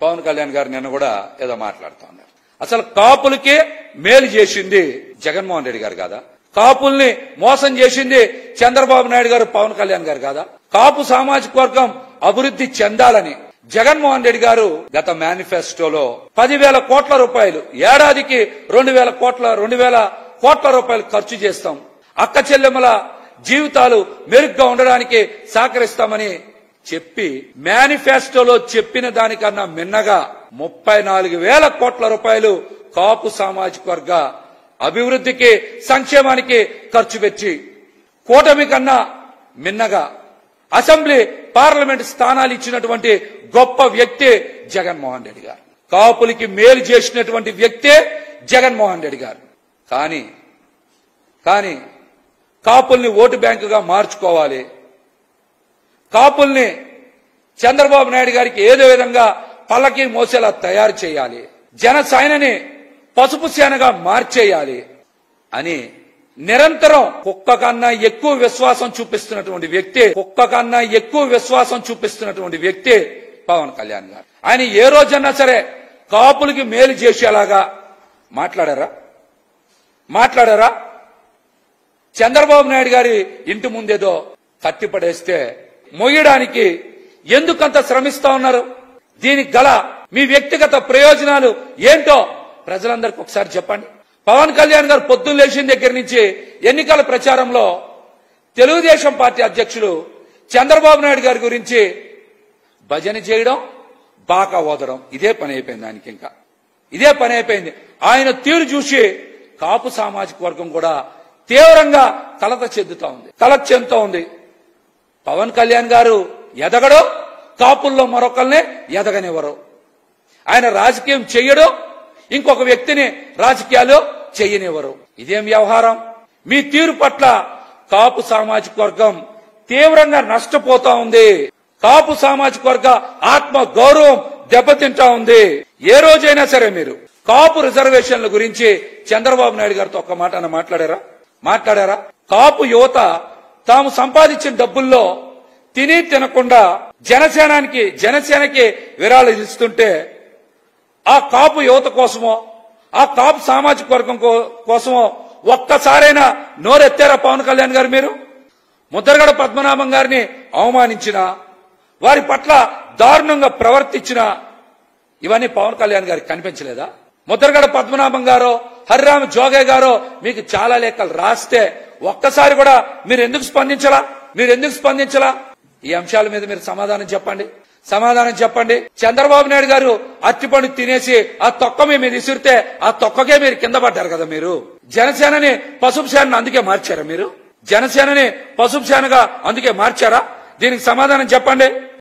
పవన్ కళ్యాణ్ గారు నిన్న కూడా ఏదో మాట్లాడుతూ ఉన్నారు. అసలు కాపులకి మేలు చేసింది జగన్మోహన్ రెడ్డి గారు కాదా? కాపుల్ని మోసం చేసింది చంద్రబాబు నాయుడు గారు, పవన్ కళ్యాణ్ గారు కాదా? కాపు సామాజిక వర్గం అభివృద్ధి చెందాలని జగన్మోహన్ రెడ్డి గారు గత మేనిఫెస్టోలో 10,000 కోట్ల రూపాయలు, ఏడాదికి 2,000 కోట్ల రూపాయలు ఖర్చు చేస్తాం, అక్క చెల్లెమ్మల జీవితాలు మెరుగ్గా ఉండడానికి సహకరిస్తామని చెప్పి మేనిఫెస్టోలో చెప్పిన దానికన్నా మిన్నగా 34,000 కోట్ల రూపాయలు కాపు సామాజిక వర్గ అభివృద్ధికి, సంక్షేమానికి ఖర్చు పెట్టి కూటమి కన్నా మిన్నగా అసెంబ్లీ, పార్లమెంట్ స్థానాలు ఇచ్చినటువంటి గొప్ప వ్యక్తి జగన్మోహన్ రెడ్డి గారు. కాపులకి మేలు చేసినటువంటి వ్యక్తే జగన్మోహన్ రెడ్డి గారు. కానీ కాపుల్ని ఓటు బ్యాంకుగా మార్చుకోవాలి, కాపుల్ని చంద్రబాబు నాయుడు గారికి ఏదో విధంగా పల్లకి మోసేలా తయారు చేయాలి, జనసేనని పసుపు సేనగా మార్చేయాలి అని నిరంతరం కుక్క కన్నా ఎక్కువ విశ్వాసం చూపిస్తున్నటువంటి వ్యక్తి పవన్ కళ్యాణ్ గారు. ఆయన ఏ రోజన్నా సరే కాపులకి మేలు చేసేలాగా మాట్లాడారా? చంద్రబాబు నాయుడు గారి ఇంటి ముందేదో కట్టిపడేస్తే మొయ్యడానికి ఎందుకంత శ్రమిస్తా ఉన్నారు? దీనికి గల మీ వ్యక్తిగత ప్రయోజనాలు ఏంటో ప్రజలందరికీ ఒకసారి చెప్పండి. పవన్ కళ్యాణ్ గారు పొద్దున్న లేచిన దగ్గర నుంచి ఎన్నికల ప్రచారంలో తెలుగుదేశం పార్టీ అధ్యక్షులు చంద్రబాబు నాయుడు గారి గురించి భజన చేయడం, బాకా ఓదడం, ఇదే పని అయిపోయింది. ఆయన తీరు చూసి కాపు సామాజిక వర్గం కూడా తీవ్రంగా కలత చెందుతా ఉంది. పవన్ కళ్యాణ్ గారు ఎదగడో, కాపుల్లో మరొకరినే ఎదగనివ్వరు. ఆయన రాజకీయం చెయ్యడో, ఇంకొక వ్యక్తిని రాజకీయాలు చెయ్యనివ్వరు. ఇదేం వ్యవహారం? మీ తీరు పట్ల కాపు సామాజిక వర్గం తీవ్రంగా నష్టపోతా ఉంది. కాపు సామాజిక వర్గ ఆత్మ గౌరవం దెబ్బతింటా ఉంది. ఏ రోజైనా సరే మీరు కాపు రిజర్వేషన్ల గురించి చంద్రబాబు నాయుడు గారితో ఒక్క మాట మాట్లాడారా? కాపు యువత తాము సంపాదించిన డబ్బుల్లో తిని తినకుండా జనసేనకి విరాళాలు ఇస్తుంటే ఆ కాపు యువత కోసమో, ఆ కాపు సామాజిక వర్గం కోసమో ఒక్కసారైనా నోరెత్తారా పవన్ కళ్యాణ్ గారు? మీరు ముద్రగడ పద్మనాభం గారిని అవమానించినా, వారి పట్ల దారుణంగా ప్రవర్తించినా ఇవన్నీ పవన్ కళ్యాణ్ గారికి కనిపించలేదా? ముద్రగడ పద్మనాభం గారో, హరిరామ జోగయ్య గారో మీకు చాలా లేఖలు రాస్తే ఒక్కసారి కూడా మీరు ఎందుకు స్పందించలా? ఈ అంశాల మీద మీరు సమాధానం చెప్పండి. చంద్రబాబు నాయుడు గారు అరటిపండు తినేసి ఆ తొక్క మీద విసిరితే ఆ తొక్కకే మీరు కింద పడ్డారు కదా. మీరు జనసేనని పసుపు సేనని అందుకే మార్చారా? దీనికి సమాధానం చెప్పండి.